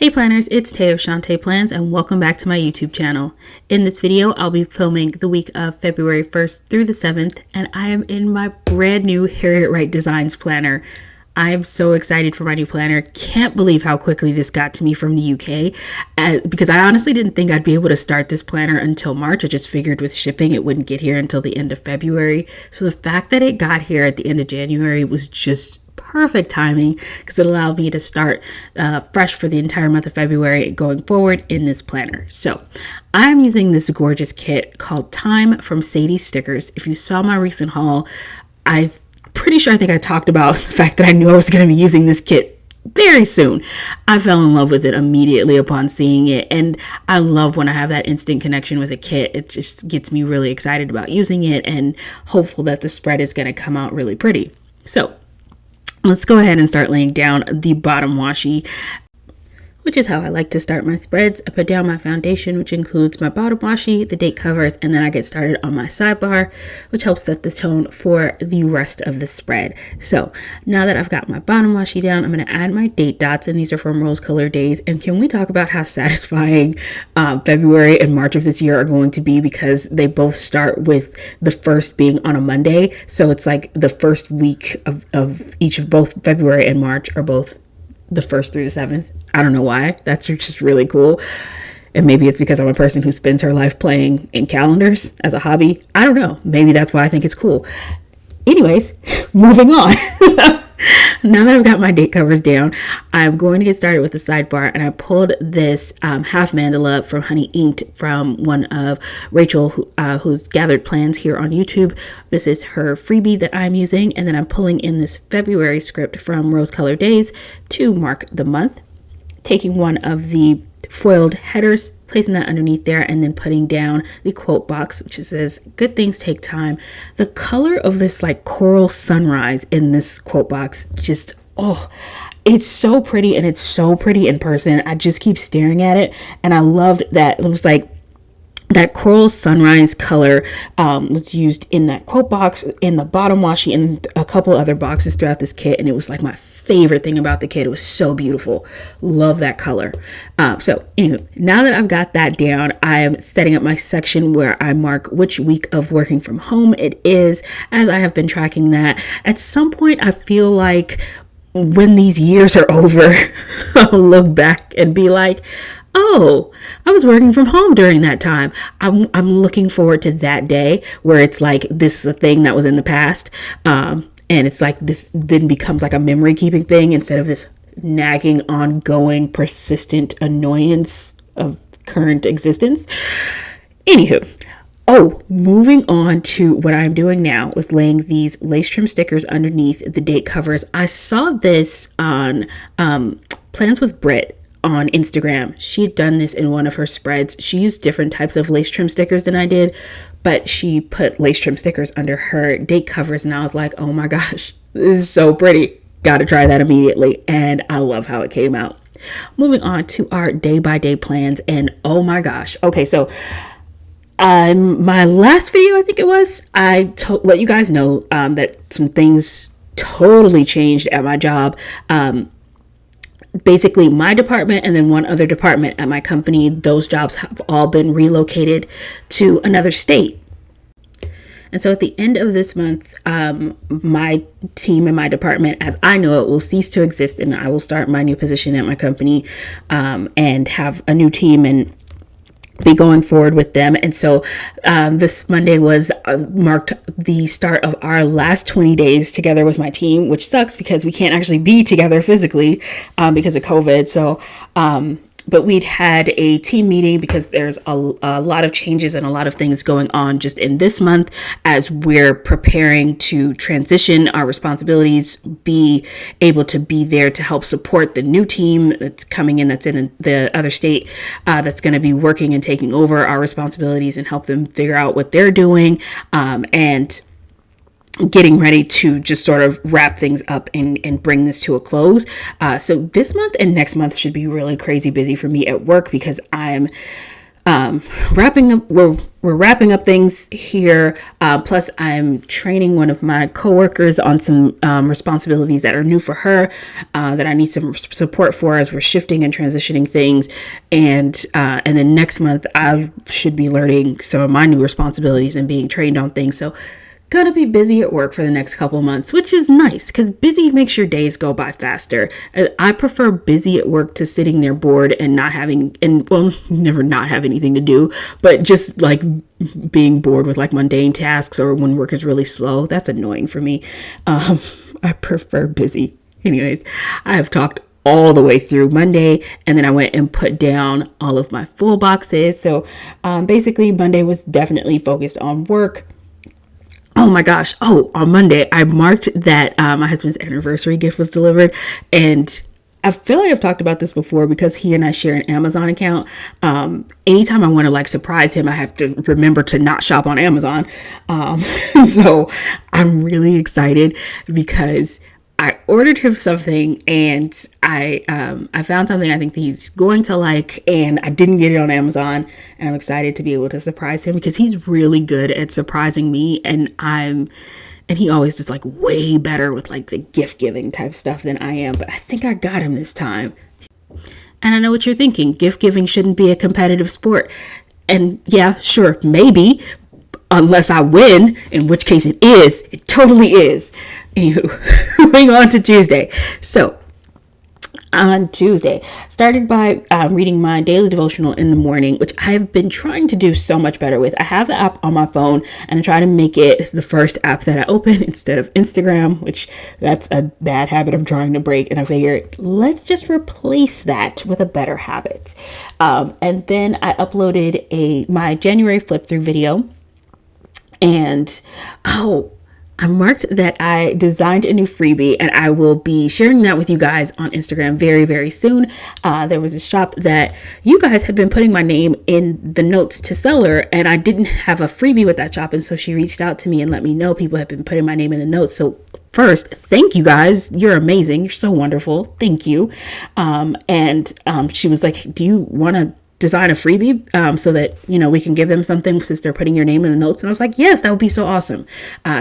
Hey planners, it's Tay of Shantae Plans and welcome back to my YouTube channel. In this video, I'll be filming the week of February 1st through the 7th and I am in my brand new Harriet Wright Designs Planner. I am so excited for my new planner. Can't believe how quickly this got to me from the UK because I honestly didn't think I'd be able to start this planner until March. I just figured with shipping it wouldn't get here until the end of February. So the fact that it got here at the end of January was just perfect timing because it allowed me to start fresh for the entire month of February going forward in this planner. So I'm using this gorgeous kit called Time from Sadie Stickers. If you saw my recent haul, I'm pretty sure I think I talked about the fact that I knew I was going to be using this kit very soon. I fell in love with it immediately upon seeing it, and I love when I have that instant connection with a kit. It just gets me really excited about using it and hopeful that the spread is going to come out really pretty. So let's go ahead and start laying down the bottom washi, which is how I like to start my spreads. I put down my foundation, which includes my bottom washi, the date covers, and then I get started on my sidebar, which helps set the tone for the rest of the spread. So now that I've got my bottom washi down, I'm going to add my date dots, and these are from Rose Colored Days. And can we talk about how satisfying February and March of this year are going to be, because they both start with the first being on a Monday. So it's like the first week of each of both February and March are both the 1st through the 7th. I don't know why. That's just really cool. And maybe it's because I'm a person who spends her life playing in calendars as a hobby. I don't know. Maybe that's why I think it's cool. Anyways, moving on. Now that I've got my date covers down, I'm going to get started with the sidebar, and I pulled this half mandala from Honey Inked from one of Rachel, who's gathered plans here on YouTube. This is her freebie that I'm using, and then I'm pulling in this February script from Rose Colored Days to mark the month, taking one of the foiled headers, placing that underneath there, and then putting down the quote box, which says, "Good things take time." The color of this like coral sunrise in this quote box, just, oh, it's so pretty, and it's so pretty in person. I just keep staring at it, and I loved that it was like that coral sunrise color was used in that quote box, in the bottom washi, and a couple other boxes throughout this kit. And it was like my favorite thing about the kit. It was so beautiful. Love that color. So anyway, now that I've got that down, I am setting up my section where I mark which week of working from home it is, as I have been tracking that. At some point, I feel like when these years are over, I'll look back and be like, oh, I was working from home during that time. I'm looking forward to that day where it's like, this is a thing that was in the past. And it's like, this then becomes like a memory keeping thing instead of this nagging, ongoing, persistent annoyance of current existence. Anywho. Oh, moving on to what I'm doing now with laying these lace trim stickers underneath the date covers. I saw this on Plans with Brit on Instagram. She had done this in one of her spreads. She used different types of lace trim stickers than I did, but she put lace trim stickers under her date covers, and I was like, oh my gosh, this is so pretty. Gotta try that immediately, and I love how it came out. Moving on to our day-by-day plans, and oh my gosh. Okay, so my last video, I think it was, I let you guys know that some things totally changed at my job. Basically, my department and then one other department at my company, those jobs have all been relocated to another state. And so at the end of this month, my team and my department, as I know it, will cease to exist, and I will start my new position at my company and have a new team and be going forward with them. And so this Monday was marked the start of our last 20 days together with my team, which sucks because we can't actually be together physically because of COVID. So but we'd had a team meeting because there's a lot of changes and a lot of things going on just in this month as we're preparing to transition our responsibilities, be able to be there to help support the new team that's coming in, that's in the other state, that's going to be working and taking over our responsibilities and help them figure out what they're doing, and getting ready to just sort of wrap things up and bring this to a close. So this month and next month should be really crazy busy for me at work because I'm wrapping up, we're wrapping up things here. Plus I'm training one of my coworkers on some responsibilities that are new for her, that I need some support for as we're shifting and transitioning things. And then next month I should be learning some of my new responsibilities and being trained on things. So gonna be busy at work for the next couple of months, which is nice because busy makes your days go by faster. I prefer busy at work to sitting there bored and not having, and well, never not have anything to do, but just like being bored with like mundane tasks or when work is really slow. That's annoying for me. I prefer busy. Anyways, I have talked all the way through Monday, and then I went and put down all of my full boxes. So basically Monday was definitely focused on work. Oh my gosh. Oh, on Monday, I marked that my husband's anniversary gift was delivered. And I feel like I've talked about this before because he and I share an Amazon account. Anytime I want to like surprise him, I have to remember to not shop on Amazon. So I'm really excited because I ordered him something and I found something I think he's going to like, and I didn't get it on Amazon, and I'm excited to be able to surprise him because he's really good at surprising me, and he always does like way better with like the gift giving type stuff than I am, but I think I got him this time. And I know what you're thinking, gift giving shouldn't be a competitive sport. And yeah, sure, maybe, unless I win, in which case it is. It totally is. Anywho, moving on to Tuesday. So, on Tuesday, started by reading my daily devotional in the morning, which I have been trying to do so much better with. I have the app on my phone, and I try to make it the first app that I open instead of Instagram, which that's a bad habit I'm trying to break. And I figured, let's just replace that with a better habit. And then I uploaded my January flip through video. And I marked that I designed a new freebie, and I will be sharing that with you guys on Instagram very, very soon. There was a shop that you guys had been putting my name in the notes to seller, and I didn't have a freebie with that shop. And so she reached out to me and let me know people have been putting my name in the notes. So first, thank you guys. You're amazing. You're so wonderful. Thank you. And she was like, do you want to design a freebie so that, you know, we can give them something since they're putting your name in the notes? And I was like, yes, that would be so awesome.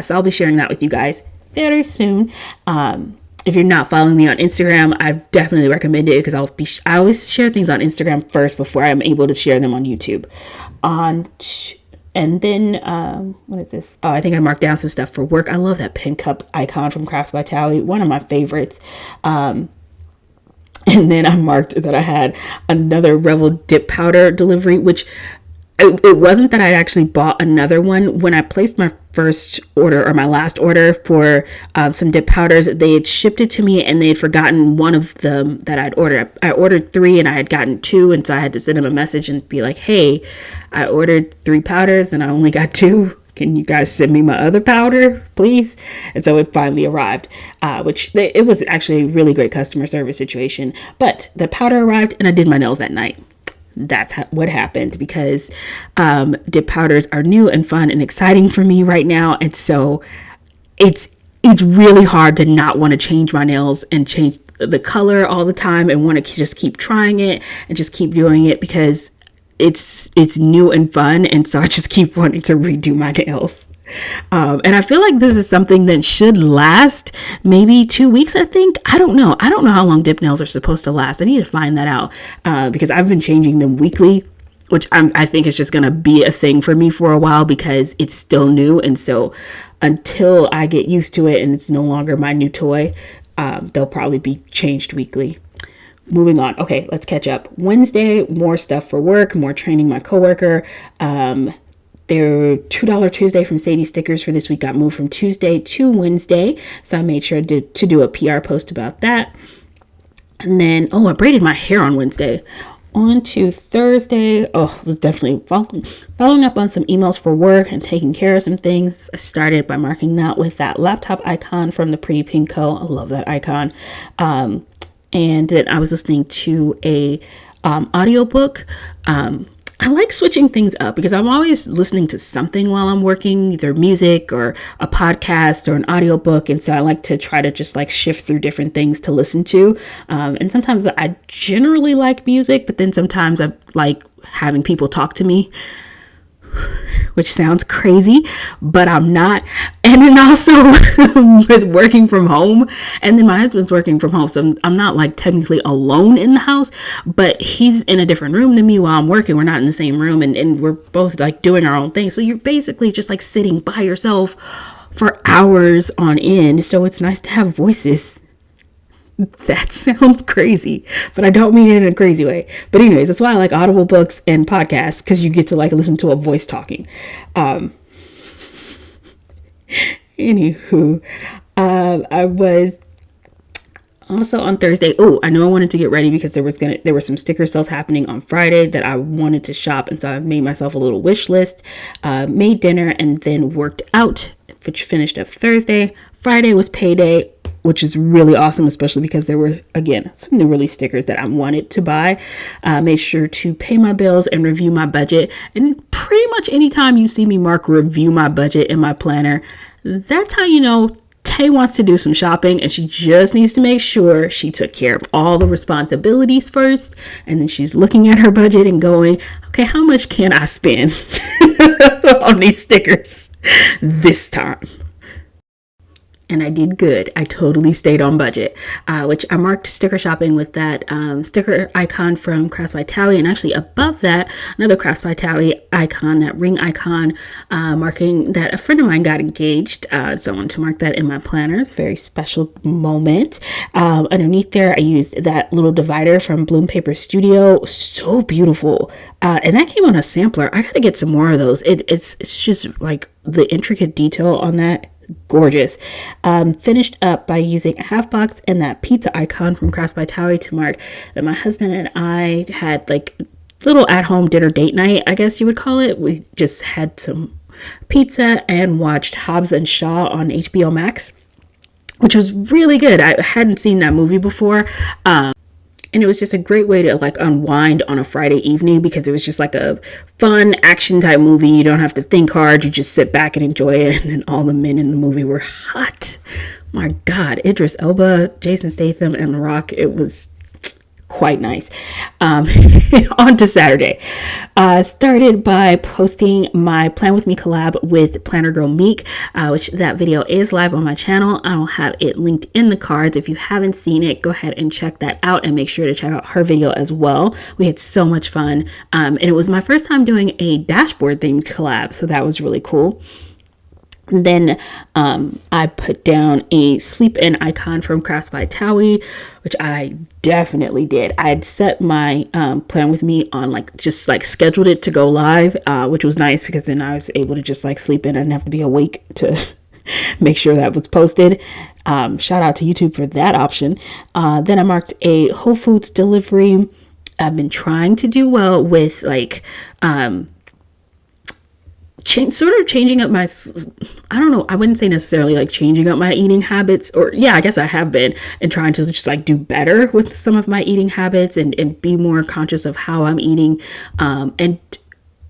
So I'll be sharing that with you guys very soon. If you're not following me on Instagram, I definitely recommend it because I always share things on Instagram first before I'm able to share them on YouTube. And then, what is this? Oh, I think I marked down some stuff for work. I love that pin cup icon from Crafts by Tally, one of my favorites. And then I marked that I had another Revel dip powder delivery, which it wasn't that I actually bought another one. When I placed my first order, or my last order for some dip powders, they had shipped it to me and they had forgotten one of them that I'd ordered. I ordered 3 and I had gotten 2. And so I had to send them a message and be like, hey, I ordered 3 powders and I only got 2. Can you guys send me my other powder, please? And so it finally arrived, which it was actually a really great customer service situation. But the powder arrived and I did my nails that night. That's what happened because dip powders are new and fun and exciting for me right now. And so it's really hard to not want to change my nails and change the color all the time and want to just keep trying it and just keep doing it because it's new and fun, and so I just keep wanting to redo my nails. And I feel like this is something that should last maybe 2 weeks, I think. I don't know how long dip nails are supposed to last. I need to find that out because I've been changing them weekly, which I think is just going to be a thing for me for a while because it's still new. And so until I get used to it and it's no longer my new toy, they'll probably be changed weekly. Moving on. Okay, let's catch up. Wednesday, more stuff for work, more training my coworker. Their $2 Tuesday from Sadie stickers for this week got moved from Tuesday to Wednesday. So I made sure to do a PR post about that. And then, I braided my hair on Wednesday. On to Thursday, I was definitely following up on some emails for work and taking care of some things. I started by marking that with that laptop icon from the Pretty Pink Co. I love that icon. And then I was listening to a audiobook. I like switching things up because I'm always listening to something while I'm working, either music or a podcast or an audiobook. And so I like to try to just like shift through different things to listen to. And sometimes I generally like music, but then sometimes I like having people talk to me, which sounds crazy, but I'm not. And then also with working from home, and then my husband's working from home, so I'm not like technically alone in the house, but he's in a different room than me while I'm working. We're not in the same room, and we're both like doing our own thing. So you're basically just like sitting by yourself for hours on end. So it's nice to have voices. That sounds crazy, but I don't mean it in a crazy way. But anyways, that's why I like Audible books and podcasts, because you get to like listen to a voice talking. Anywho, I was also on Thursday. Oh, I know I wanted to get ready because there were some sticker sales happening on Friday that I wanted to shop, and so I made myself a little wish list, made dinner, and then worked out, which finished up Thursday. Friday was payday, which is really awesome, especially because there were, again, some new release stickers that I wanted to buy. Made sure to pay my bills and review my budget. And pretty much anytime you see me mark review my budget in my planner, that's how you know Tay wants to do some shopping, and she just needs to make sure she took care of all the responsibilities first. And then she's looking at her budget and going, okay, how much can I spend on these stickers this time? And I did good. I totally stayed on budget, which I marked sticker shopping with that sticker icon from Crafts by Tally. And actually above that, another Crafts by Tally icon, that ring icon, marking that a friend of mine got engaged. So I wanted to mark that in my planner. It's a very special moment. Underneath there, I used that little divider from Bloom Paper Studio. So beautiful. And that came on a sampler. I got to get some more of those. It's just like the intricate detail on that. Gorgeous. Finished up by using a half box and that pizza icon from Crafts by Tally to mark that my husband and I had like little at-home dinner date night, I guess you would call it. We just had some pizza and watched Hobbs and Shaw on HBO Max, which was really good. I hadn't seen that movie before. And it was just a great way to like unwind on a Friday evening, because it was just like a fun action type movie. You don't have to think hard. You just sit back and enjoy it. And then all the men in the movie were hot. My God, Idris Elba, Jason Statham, and The Rock. It was quite nice. On to Saturday. Started by posting my Plan With Me collab with Planner Girl Meek, which that video is live on my channel. I'll have it linked in the cards. If you haven't seen it, go ahead and check that out, and make sure to check out her video as well. We had so much fun. And it was my first time doing a dashboard themed collab, so that was really cool. Then I put down a sleep in icon from Crafts by Tally, which I definitely did. I had set my Plan With Me on just scheduled it to go live, which was nice because then I was able to just sleep in. I didn't have to be awake to make sure that was posted. Shout out to YouTube for that option. Then I marked a Whole Foods delivery. I've been trying to do well with changing up my, I don't know, I wouldn't say necessarily changing up my eating habits, or yeah, I guess I have been, and trying to just do better with some of my eating habits, and be more conscious of how I'm eating, and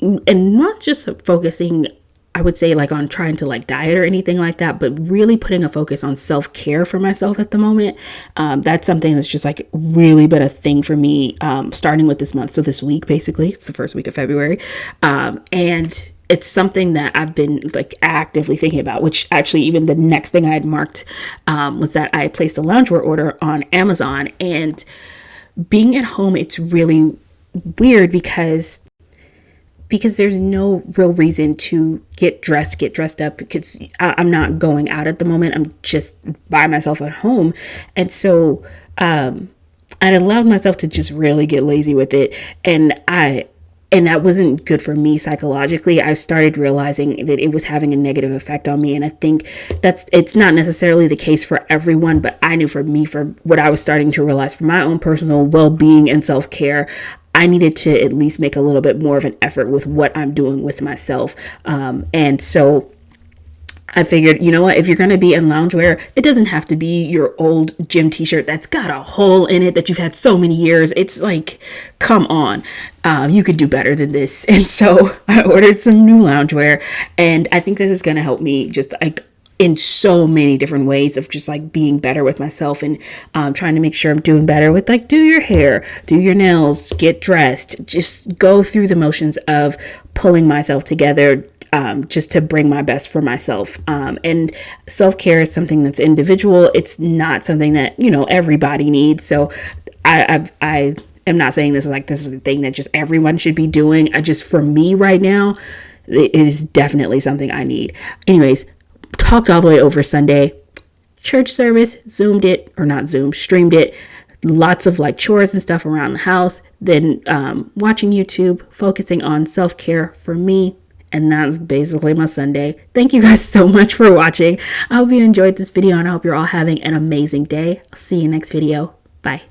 not just focusing, I would say, on trying to diet or anything like that, but really putting a focus on self-care for myself at the moment. That's something that's just really been a thing for me, starting with this month. So this week, basically, it's the first week of February. And it's something that I've been actively thinking about, which actually even the next thing I had marked, was that I placed a loungewear order on Amazon. And being at home, it's really weird because there's no real reason to get dressed up, because I'm not going out at the moment. I'm just by myself at home. And so I allowed myself to just really get lazy with it. And that wasn't good for me psychologically. I started realizing that it was having a negative effect on me. And I think it's not necessarily the case for everyone, but I knew for me, for what I was starting to realize for my own personal well-being and self-care, I needed to at least make a little bit more of an effort with what I'm doing with myself. And so I figured, you know what, if you're going to be in loungewear, it doesn't have to be your old gym t-shirt that's got a hole in it that you've had so many years. It's like, come on, you could do better than this. And so I ordered some new loungewear, and I think this is going to help me just like in so many different ways of just like being better with myself and trying to make sure I'm doing better with like do your hair, do your nails, get dressed, just go through the motions of pulling myself together just to bring my best for myself. And self-care is something that's individual. It's not something that, you know, everybody needs. So I am not saying this is a thing that just everyone should be doing. For me right now, it is definitely something I need. Anyways, talked all the way over Sunday. Church service, streamed it. Lots of like chores and stuff around the house. Then watching YouTube, focusing on self-care for me. And that's basically my Sunday. Thank you guys so much for watching. I hope you enjoyed this video, and I hope you're all having an amazing day. I'll see you next video. Bye.